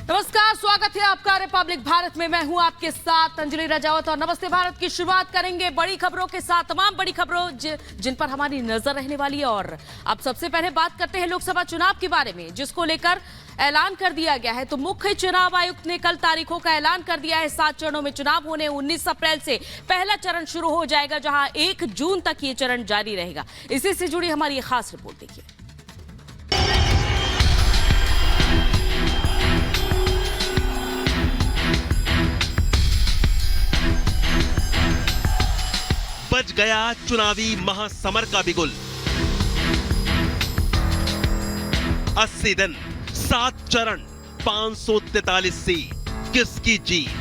नमस्कार, स्वागत है आपका रिपब्लिक भारत में। मैं हूं आपके साथ अंजलि राजावत और नमस्ते भारत की शुरुआत करेंगे बड़ी खबरों के साथ, तमाम बड़ी खबरों जिन पर हमारी नजर रहने वाली है। और अब सबसे पहले बात करते हैं लोकसभा चुनाव के बारे में, जिसको लेकर ऐलान कर दिया गया है। तो मुख्य चुनाव आयुक्त ने कल तारीखों का ऐलान कर दिया है। 7 चरणों में चुनाव होने, 19 अप्रैल से पहला चरण शुरू हो जाएगा, जहां 1 जून तक ये चरण जारी रहेगा। इसी से जुड़ी हमारी ये खास रिपोर्ट देखिए। बज गया चुनावी महासमर का बिगुल। 80 दिन, 7 चरण, 543 सीट, किसकी जीत?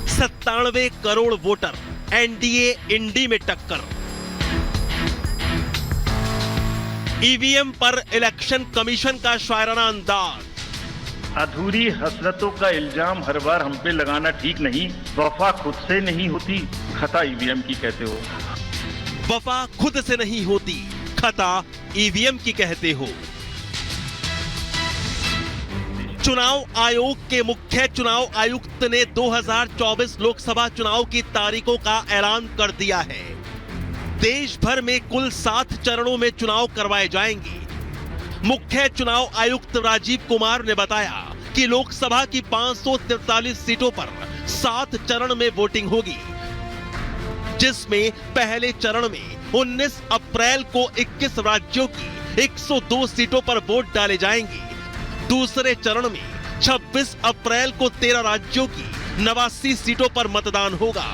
97 करोड़ वोटर, एनडीए इंडी में टक्कर। ईवीएम पर इलेक्शन कमीशन का शायराना अंदाज। अधूरी हसरतों का इल्जाम हर बार हम पे लगाना ठीक नहीं। वफा खुद से नहीं होती, खता ईवीएम की कहते हो। वफा खुद से नहीं होती, खता ईवीएम की कहते हो। चुनाव आयोग के मुख्य चुनाव आयुक्त ने 2024 लोकसभा चुनाव की तारीखों का ऐलान कर दिया है। देश भर में कुल 7 चरणों में चुनाव करवाए जाएंगे। मुख्य चुनाव आयुक्त राजीव कुमार ने बताया कि लोकसभा की 543 सीटों पर 7 चरण में वोटिंग होगी, जिसमें पहले चरण में 19 अप्रैल को 21 राज्यों की 102 सीटों पर वोट डाले जाएंगे। दूसरे चरण में 26 अप्रैल को 13 राज्यों की 89 सीटों पर मतदान होगा।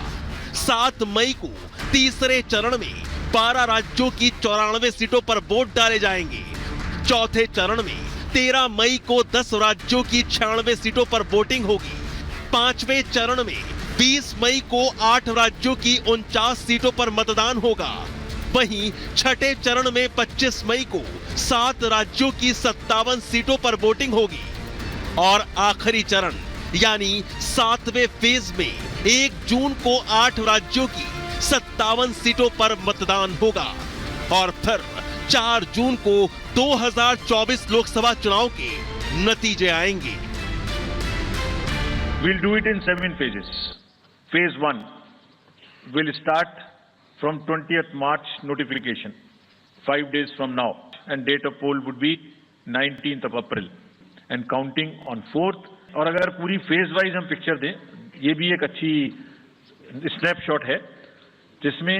7 मई को तीसरे चरण में 12 राज्यों की 94 सीटों पर वोट डाले जाएंगे। चौथे चरण में 13 मई को 10 राज्यों की 96 सीटों पर वोटिंग होगी। 5वें चरण में 20 मई को 8 राज्यों की 49 सीटों पर मतदान होगा। वहीं छठे चरण में 25 मई को 7 राज्यों की 57 सीटों पर वोटिंग होगी। और आखिरी चरण यानी 7वें फेज में 1 जून को 8 राज्यों की 57 सीटों पर मतदान होगा। और फिर 4 जून को 2024 लोकसभा चुनाव के नतीजे आएंगे। We'll do it in 7 phases. Phase 1 will start from 20th March notification, 5 days from now, and date of poll would be 19th of April, and counting on 4th. और अगर पूरी फेज वाइज हम पिक्चर दें, ये भी एक अच्छी snapshot है, जिसमें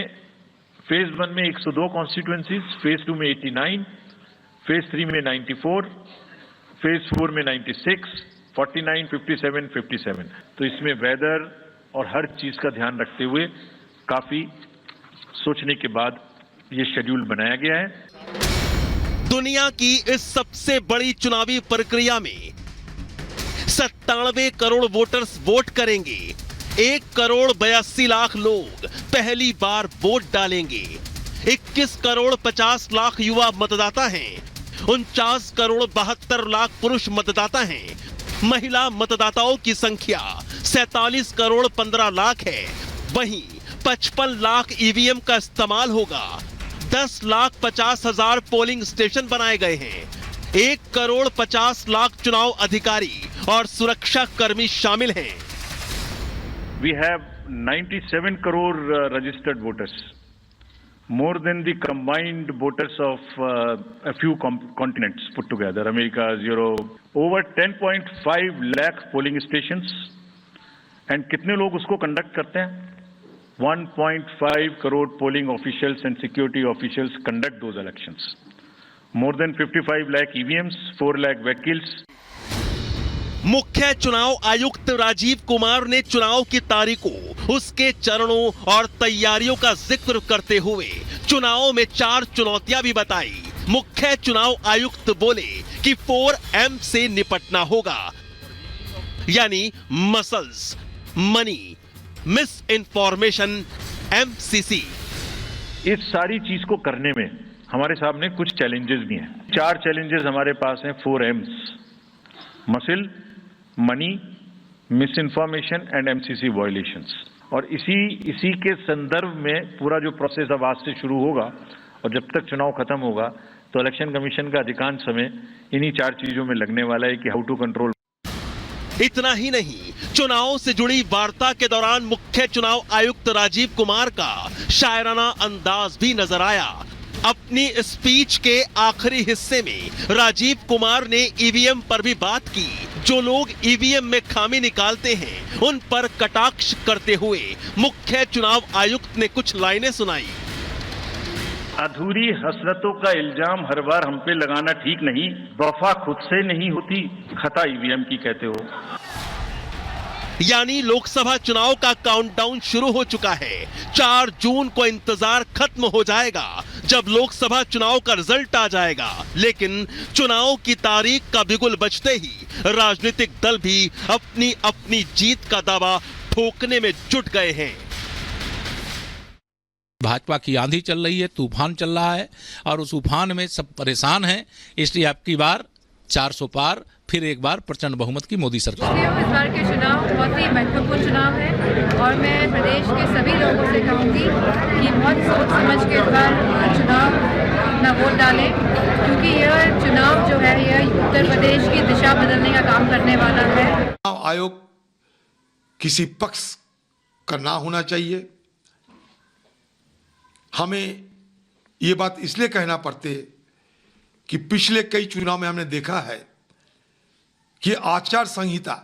फेज 1 में 102 कॉन्स्टिट्यूएंसीज, फेज 2 में 89, फेज 3 में 94, फेज 4 में 96, 49, 57, 57। तो इसमें वेदर और हर चीज का ध्यान रखते हुए काफी सोचने के बाद ये शेड्यूल बनाया गया है। दुनिया की इस सबसे बड़ी चुनावी प्रक्रिया में 97 करोड़ वोटर्स वोट करेंगे। 1 करोड़ 82 लाख लोग पहली बार वोट डालेंगे। 21 करोड़ 50 लाख युवा मतदाता हैं। 49 करोड़ 72 लाख पुरुष मतदाता हैं। महिला मतदाताओं की संख्या 47 करोड़ 15 लाख है। वहीं 55 लाख ईवीएम का इस्तेमाल होगा। 10 लाख 50 हजार पोलिंग स्टेशन बनाए गए हैं। 1 करोड़ 50 लाख चुनाव अधिकारी और सुरक्षा कर्मी शामिल हैं। We have 97 crore registered voters, more than the combined voters of a few continents put together, America, Europe, over 10.5 lakh polling stations. And कितने लोग उसको conduct करते हैं? 1.5 crore polling officials and security officials conduct those elections. More than 55 lakh EVMs, 4 lakh vehicles. मुख्य चुनाव आयुक्त राजीव कुमार ने चुनाव की तारीखों, उसके चरणों और तैयारियों का जिक्र करते हुए चुनाव में 4 चुनौतियां भी बताई। मुख्य चुनाव आयुक्त बोले कि 4M से निपटना होगा, यानी muscles, money, miss information, MCC। इस सारी चीज को करने में हमारे सामने कुछ चैलेंजेस भी हैं। 4 चैलेंजेस हमारे पास हैं। 4Ms, muscle, money, miss information and MCC violations. और इसी के संदर्भ में पूरा जो प्रोसेस अब आज से शुरू होगा और जब तक चुनाव खत्म होगा तो इलेक्शन कमीशन का अधिकांश समय इन्हीं 4 चीजों में लगने वाला है कि हाउ टू कंट्रोल। इतना ही नहीं, चुनाव से जुड़ी वार्ता के दौरान मुख्य चुनाव आयुक्त राजीव कुमार का शायराना अंदाज भी नजर आया। अपनी स्पीच के आखिरी हिस्से में राजीव कुमार ने ईवीएम पर भी बात की। जो लोग ईवीएम में खामी निकालते हैं उन पर कटाक्ष करते हुए मुख्य चुनाव आयुक्त ने कुछ लाइनें सुनाई। अधूरी हसरतों का इल्जाम हर बार हम पे लगाना ठीक नहीं। वफा खुद से नहीं होती, खता ईवीएम की कहते हो। यानी लोकसभा चुनाव का काउंटडाउन शुरू हो चुका है। 4 जून को इंतजार खत्म हो जाएगा जब लोकसभा चुनाव का रिजल्ट आ जाएगा। लेकिन चुनाव की तारीख का बिगुल बजते ही राजनीतिक दल भी अपनी अपनी जीत का दावा ठोकने में जुट गए हैं। भाजपा की आंधी चल रही है, तूफान चल रहा है और उस तूफान में सब परेशान हैं। इसलिए अब की बार 400 पार, फिर एक बार प्रचंड बहुमत की मोदी सरकार। इस बार के चुनाव बहुत ही महत्वपूर्ण चुनाव है और मैं प्रदेश के सभी लोगों से कहूँगी कि बहुत सोच समझ के इस बार चुनाव अपना वोट डालें, क्योंकि यह चुनाव जो है यह उत्तर प्रदेश की दिशा बदलने का काम करने वाला है। चुनाव आयोग किसी पक्ष का ना होना चाहिए। हमें ये बात इसलिए कहना पड़ते है कि पिछले कई चुनाव में हमने देखा है कि आचार संहिता,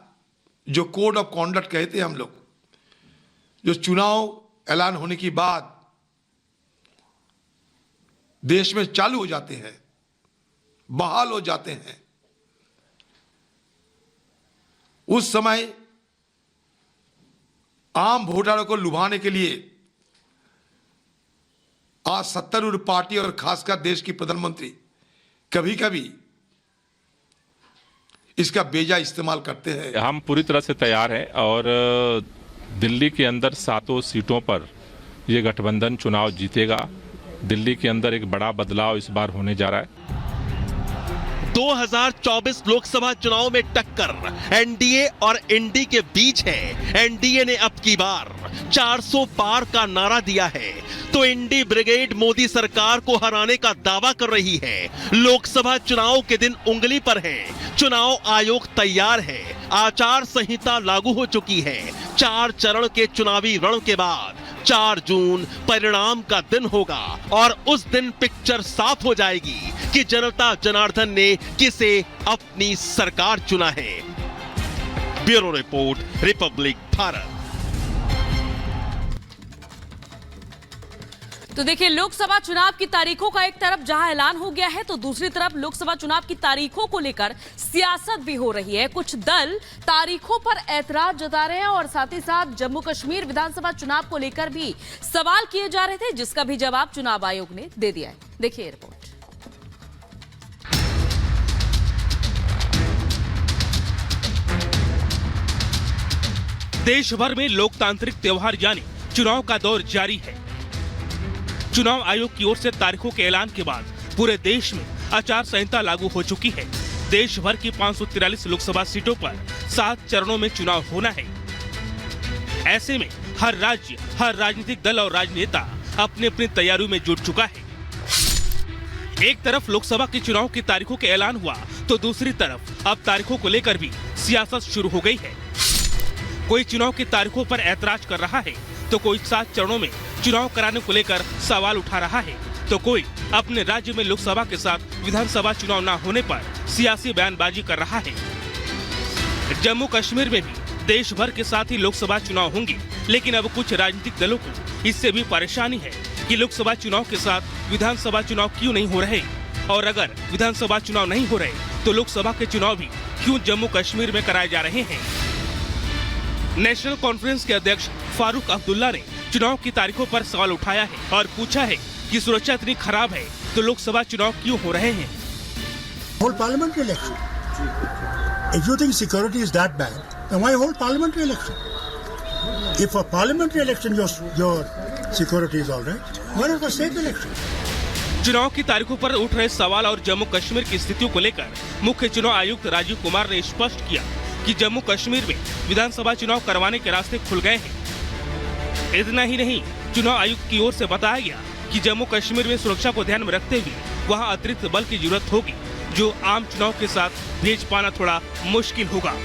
जो कोड ऑफ कॉन्डक्ट कहते हैं हम लोग, जो चुनाव ऐलान होने के बाद देश में चालू हो जाते हैं, बहाल हो जाते हैं, उस समय आम वोटरों को लुभाने के लिए आज सत्तारूढ़ पार्टी और खासकर देश की प्रधानमंत्री कभी कभी इसका बेजा इस्तेमाल करते हैं। हम पूरी तरह से तैयार हैं और दिल्ली के अंदर 7 सीटों पर ये गठबंधन चुनाव जीतेगा। दिल्ली के अंदर एक बड़ा बदलाव इस बार होने जा रहा है। 2024 लोकसभा चुनाव में टक्कर एनडीए और इंडी के बीच है। एनडीए ने अब की बार 400 पार का नारा दिया है तो इंडी ब्रिगेड मोदी सरकार को हराने का दावा कर रही है। लोकसभा चुनाव के दिन उंगली पर है, चुनाव आयोग तैयार है, आचार संहिता लागू हो चुकी है। 4 चरण के चुनावी रण के बाद 4 जून परिणाम का दिन होगा और उस दिन पिक्चर साफ हो जाएगी कि जनता जनार्दन ने किसे अपनी सरकार चुना है। Bureau report, Republic Bharat. तो देखिए, लोकसभा चुनाव की तारीखों का एक तरफ जहां ऐलान हो गया है तो दूसरी तरफ लोकसभा चुनाव की तारीखों को लेकर सियासत भी हो रही है। कुछ दल तारीखों पर ऐतराज जता रहे हैं और साथ ही साथ जम्मू कश्मीर विधानसभा चुनाव को लेकर भी सवाल किए जा रहे थे, जिसका भी जवाब चुनाव आयोग ने दे दिया है। देखिए रिपोर्ट। देश भर में लोकतांत्रिक त्योहार यानी चुनाव का दौर जारी है। चुनाव आयोग की ओर से तारीखों के ऐलान के बाद पूरे देश में आचार संहिता लागू हो चुकी है। देश भर की 543 लोकसभा सीटों पर 7 चरणों में चुनाव होना है। ऐसे में हर राज्य, हर राजनीतिक दल और राजनेता अपनी अपनी तैयारियों में जुट चुका है। एक तरफ लोकसभा के चुनाव की तारीखों के ऐलान हुआ तो दूसरी तरफ अब तारीखों को लेकर भी सियासत शुरू हो गई है। कोई चुनाव की तारीखों पर ऐतराज कर रहा है तो कोई 7 चरणों में चुनाव कराने को लेकर सवाल उठा रहा है, तो कोई अपने राज्य में लोकसभा के साथ विधानसभा चुनाव न होने पर सियासी बयानबाजी कर रहा है। जम्मू कश्मीर में भी देश भर के साथ ही लोकसभा चुनाव होंगे, लेकिन अब कुछ राजनीतिक दलों को इससे भी परेशानी है कि लोकसभा चुनाव के साथ विधानसभा चुनाव क्यों नहीं हो रहे, और अगर विधानसभा चुनाव नहीं हो रहे तो लोकसभा के चुनाव भी क्यों जम्मू कश्मीर में कराए जा रहे हैं। नेशनल कॉन्फ्रेंस के अध्यक्ष फारूक अब्दुल्ला ने चुनाव की तारीखों पर सवाल उठाया है और पूछा है कि सुरक्षा इतनी खराब है तो लोकसभा चुनाव क्यों हो रहे हैं। Hold parliamentary election. If you think security is that bad, then why hold parliamentary election? If for parliamentary election your security is all right, why not for state election? चुनाव की तारीखों पर उठ रहे सवाल और जम्मू कश्मीर की स्थितियों को लेकर मुख्य चुनाव आयुक्त राजीव कुमार ने स्पष्ट किया कि जम्मू कश्मीर में विधानसभा चुनाव करवाने के रास्ते खुल गए हैं। इतना ही नहीं, चुनाव आयुक्त की ओर से बताया गया कि जम्मू कश्मीर में सुरक्षा को ध्यान में रखते हुए वहां अतिरिक्त बल की जरूरत होगी, जो आम चुनाव के साथ भेज पाना थोड़ा मुश्किल होगा।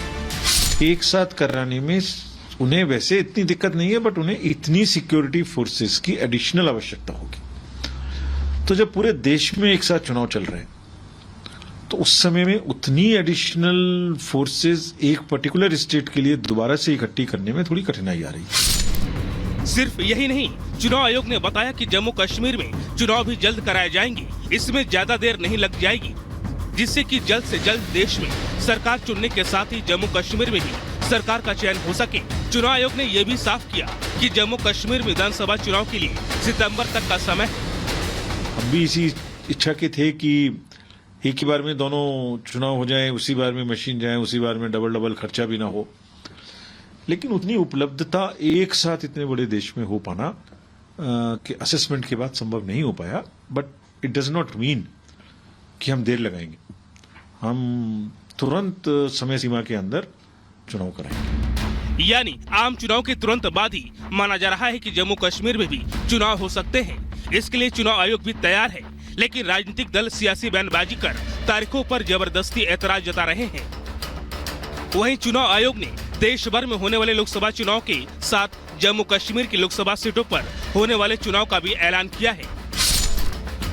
एक साथ कराने में उन्हें वैसे इतनी दिक्कत नहीं है, बट उन्हें इतनी सिक्योरिटी फोर्सेस की एडिशनल आवश्यकता होगी। तो जब पूरे देश में एक साथ चुनाव चल रहे हैं तो उस समय में उतनी एडिशनल फोर्सेस एक पर्टिकुलर स्टेट के लिए दोबारा से इकट्ठी करने में थोड़ी कठिनाई आ रही है। सिर्फ यही नहीं, चुनाव आयोग ने बताया कि जम्मू कश्मीर में चुनाव भी जल्द कराए जाएंगे। इसमें ज्यादा देर नहीं लग जाएगी, जिससे कि जल्द से जल्द देश में सरकार चुनने के साथ ही जम्मू कश्मीर में ही सरकार का चयन हो सके। चुनाव आयोग ने यह भी साफ किया कि जम्मू कश्मीर में विधानसभा चुनाव के लिए सितंबर तक का समय है। हम भी इसी इच्छा के थे कि एक ही बार में दोनों चुनाव हो जाए, उसी बार में मशीन जाए, उसी बार में डबल खर्चा भी ना हो। लेकिन उतनी उपलब्धता एक साथ इतने बड़े देश में हो पाना कि असेसमेंट के बाद संभव नहीं हो पाया। But it does not mean कि हम देर लगाएंगे। हम तुरंत समय सीमा के अंदर चुनाव कराएंगे। यानी आम चुनाव के तुरंत बाद ही माना जा रहा है कि जम्मू कश्मीर में भी चुनाव हो सकते हैं। इसके लिए चुनाव आयोग भी तैयार है, लेकिन राजनीतिक दल सियासी बयानबाजी कर तारीखों पर जबरदस्ती ऐतराज जता रहे हैं। वहीं चुनाव आयोग ने देश भर में होने वाले लोकसभा चुनाव के साथ जम्मू कश्मीर की लोकसभा सीटों पर होने वाले चुनाव का भी ऐलान किया है।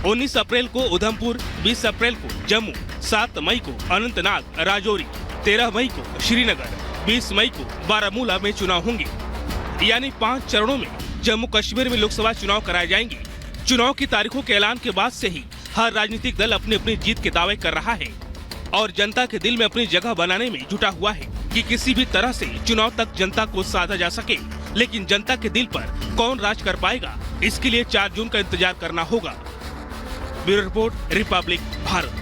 19 अप्रैल को उधमपुर, 20 अप्रैल को जम्मू, 7 मई को अनंतनाग, राजौरी, 13 मई को श्रीनगर, 20 मई को बारामूला में चुनाव होंगे। यानी 5 चरणों में जम्मू कश्मीर में लोकसभा चुनाव कराए जाएंगे। चुनाव की तारीखों के ऐलान के बाद से ही हर राजनीतिक दल अपनी अपनी जीत के दावे कर रहा है और जनता के दिल में अपनी जगह बनाने में जुटा हुआ है कि किसी भी तरह से चुनाव तक जनता को साधा जा सके। लेकिन जनता के दिल पर कौन राज कर पाएगा, इसके लिए 4 जून का इंतजार करना होगा। Bureau report, Republic Bharat.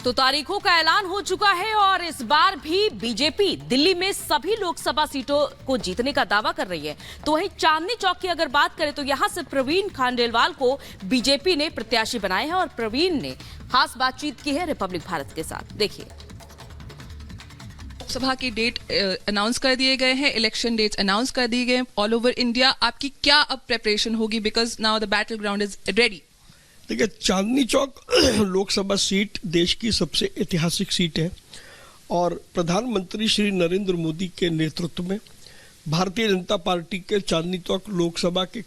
तो तारीखों का ऐलान हो चुका है और इस बार भी बीजेपी दिल्ली में सभी लोकसभा सीटों को जीतने का दावा कर रही है। तो वहीं चांदनी चौक की अगर बात करें तो यहां से प्रवीण खांडेलवाल को बीजेपी ने प्रत्याशी बनाया है और प्रवीण ने खास बातचीत की है रिपब्लिक भारत के साथ। देखिए। सभा की डेट अनाउंस कर दिए गए हैं, इलेक्शन डेट्स अनाउंस कर दिए गए ऑल ओवर इंडिया। आपकी क्या अब प्रिपरेशन होगी, because now the battle ground is ready? देखिए, चांदनी चौक लोकसभा सीट देश की सबसे ऐतिहासिक सीट है और प्रधानमंत्री श्री नरेंद्र मोदी के नेतृत्व में भारतीय जनता पार्टी के चांदनी चौक लोकसभा के